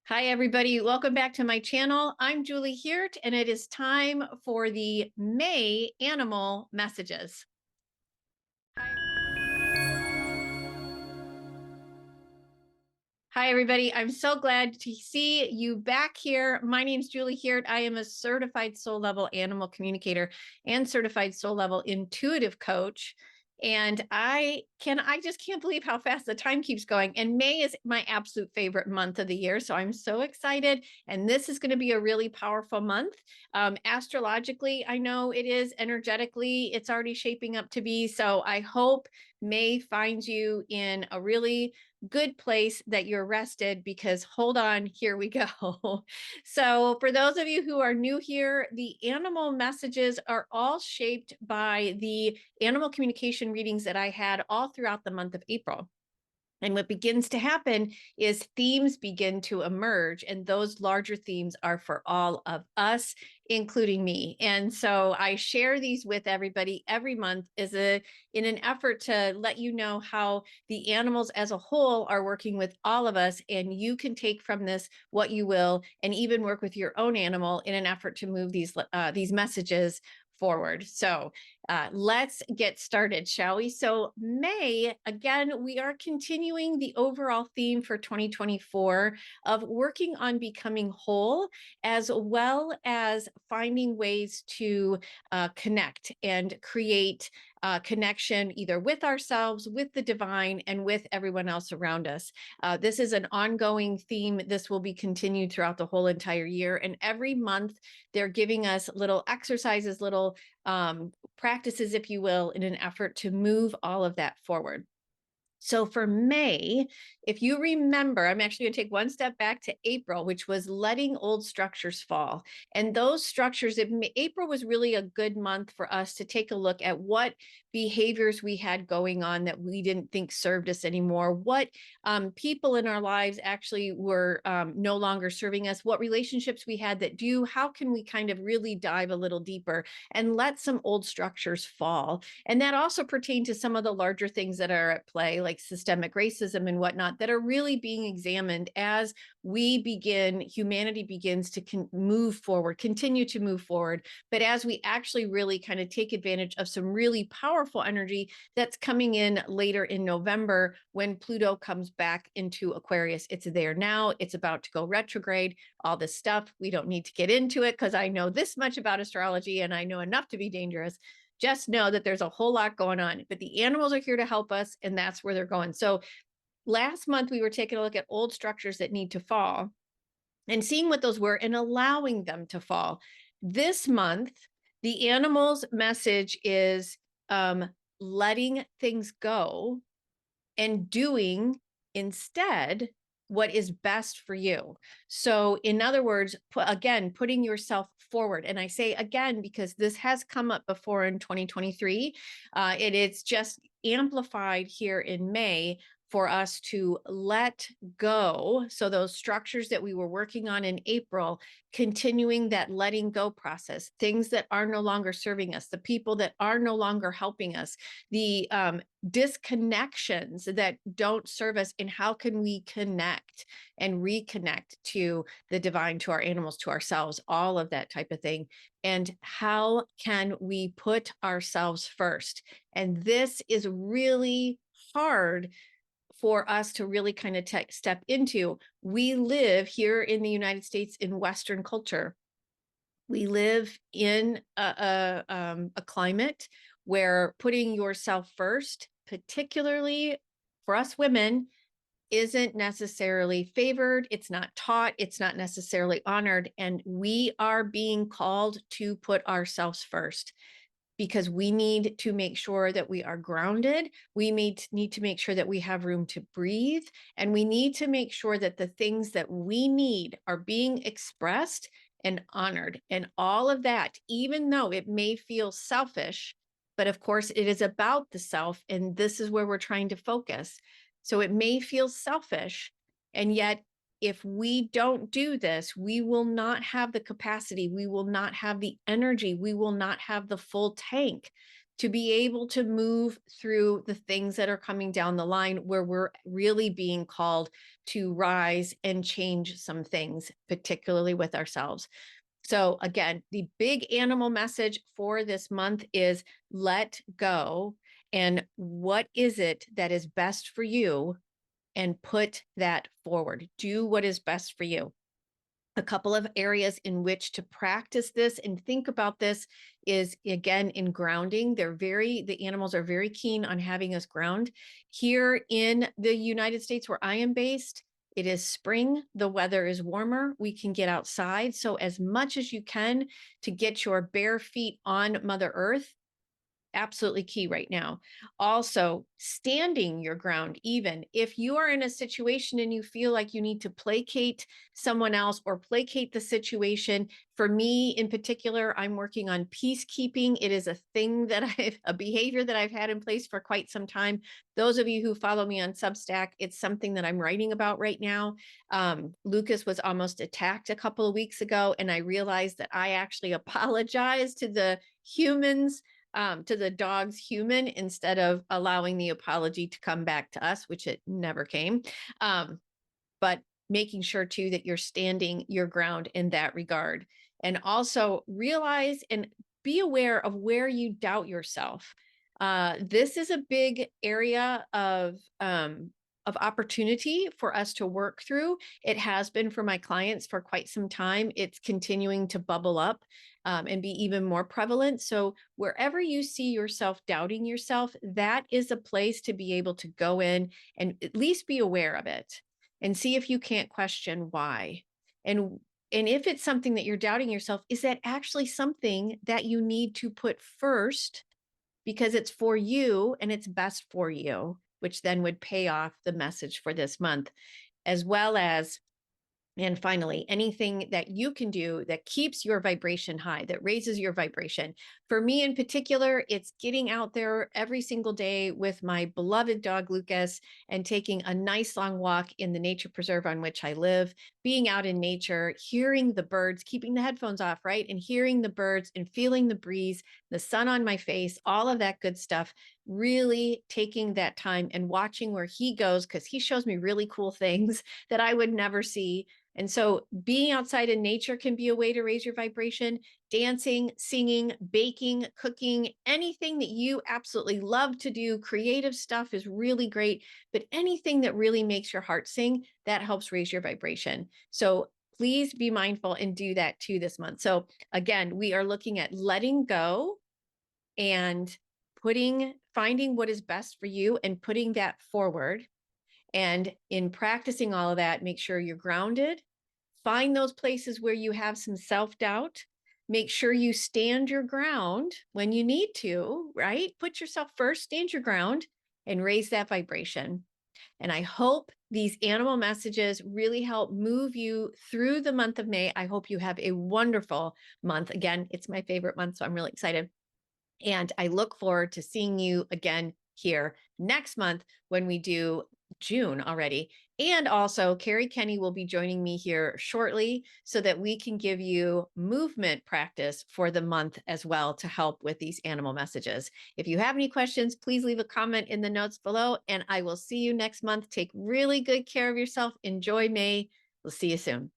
Hi, everybody. Welcome back to my channel. I'm Julie Hirt, and it is time for the May animal messages. Hi, everybody. I'm so glad to see you back here. My name is Julie Hirt. I am a certified soul level animal communicator and certified soul level intuitive coach. And I just can't believe how fast the time keeps going. And May is my absolute favorite month of the year. So I'm so excited. And this is going to be a really powerful month. Astrologically, I know it is. Energetically, it's already shaping up to be. So I hope May finds you in a really good place that you're rested, because hold on, here we go. So for those of you who are new here, the animal messages are all shaped by the animal communication readings that I had all throughout the month of April. And what begins to happen is themes begin to emerge, and those larger themes are for all of us, including me. And so I share these with everybody every month in an effort to let you know how the animals as a whole are working with all of us, and you can take from this what you will, and even work with your own animal in an effort to move these messages forward. So let's get started, shall we? So May, again, we are continuing the overall theme for 2024 of working on becoming whole, as well as finding ways to connect and create connection either with ourselves, with the divine, and with everyone else around us. This is an ongoing theme. This will be continued throughout the whole entire year. And every month, they're giving us little exercises, little practices, if you will, in an effort to move all of that forward. So for May, if you remember, I'm actually going to take one step back to April, which was letting old structures fall. And those structures, April was really a good month for us to take a look at what behaviors we had going on that we didn't think served us anymore, what people in our lives actually were no longer serving us, what relationships we had that do, how can we kind of really dive a little deeper and let some old structures fall. And that also pertained to some of the larger things that are at play, like systemic racism and whatnot, that are really being examined as humanity begins to move forward, continue to move forward. But as we actually really kind of take advantage of some really powerful energy that's coming in later in November when Pluto comes back into Aquarius. It's there now. It's about to go retrograde, all this stuff. We don't need to get into it because I know this much about astrology and I know enough to be dangerous. Just know that there's a whole lot going on, but the animals are here to help us, and that's where they're going. So last month, we were taking a look at old structures that need to fall and seeing what those were and allowing them to fall. This month, the animals' message is letting things go and doing instead what is best for you. So in other words, putting yourself forward. And I say again, because this has come up before in 2023. It's just amplified here in May for us to let go. So those structures that we were working on in April, continuing that letting go process, things that are no longer serving us, the people that are no longer helping us, the disconnections that don't serve us, and how can we connect and reconnect to the divine, to our animals, to ourselves, all of that type of thing. And how can we put ourselves first? And this is really hard for us to really kind of step into. We live here in the United States in Western culture. We live in a climate where putting yourself first, particularly for us women, isn't necessarily favored. It's not taught. It's not necessarily honored. And we are being called to put ourselves first, because we need to make sure that we are grounded. We need to make sure that we have room to breathe. And we need to make sure that the things that we need are being expressed and honored. And all of that, even though it may feel selfish, but of course it is about the self. And this is where we're trying to focus. So it may feel selfish, and yet if we don't do this, we will not have the capacity, we will not have the energy, we will not have the full tank to be able to move through the things that are coming down the line where we're really being called to rise and change some things, particularly with ourselves. So again, the big animal message for this month is let go. And what is it that is best for you? And put that forward. Do what is best for you. A couple of areas in which to practice this and think about this is, again, in grounding. The animals are very keen on having us ground. Here in the United States where I am based, it is spring, the weather is warmer, we can get outside. So as much as you can to get your bare feet on Mother Earth, absolutely key right now. Also, standing your ground, even if you are in a situation and you feel like you need to placate someone else or placate the situation. For me in particular, I'm working on peacekeeping. It is a thing that a behavior that I've had in place for quite some time. Those of you who follow me on Substack, it's something that I'm writing about right now. Lucas was almost attacked a couple of weeks ago, and I realized that I actually apologized to the humans, to the dog's human, instead of allowing the apology to come back to us, which it never came. But making sure too that you're standing your ground in that regard. And also realize and be aware of where you doubt yourself. This is a big area of opportunity for us to work through. It has been for my clients for quite some time. It's continuing to bubble up and be even more prevalent. So wherever you see yourself doubting yourself, that is a place to be able to go in and at least be aware of it and see if you can't question why. And if it's something that you're doubting yourself, is that actually something that you need to put first because it's for you and it's best for you, which then would pay off the message for this month, as well as, and finally, anything that you can do that keeps your vibration high, that raises your vibration. For me in particular, it's getting out there every single day with my beloved dog, Lucas, and taking a nice long walk in the nature preserve on which I live, being out in nature, hearing the birds, keeping the headphones off, right? And hearing the birds and feeling the breeze, the sun on my face, all of that good stuff. Really taking that time and watching where he goes, because he shows me really cool things that I would never see. And so being outside in nature can be a way to raise your vibration. Dancing, singing, baking, cooking, anything that you absolutely love to do, creative stuff is really great, but anything that really makes your heart sing, that helps raise your vibration. So please be mindful and do that too this month. So again, we are looking at letting go and finding what is best for you and putting that forward. And in practicing all of that, make sure you're grounded. Find those places where you have some self-doubt. Make sure you stand your ground when you need to, right? Put yourself first, stand your ground, and raise that vibration. And I hope these animal messages really help move you through the month of May. I hope you have a wonderful month. Again, it's my favorite month, so I'm really excited. And I look forward to seeing you again here next month when we do June already. And also, Carrie Kenny will be joining me here shortly so that we can give you movement practice for the month as well to help with these animal messages. If you have any questions, please leave a comment in the notes below, and I will see you next month. Take really good care of yourself. Enjoy May. We'll see you soon.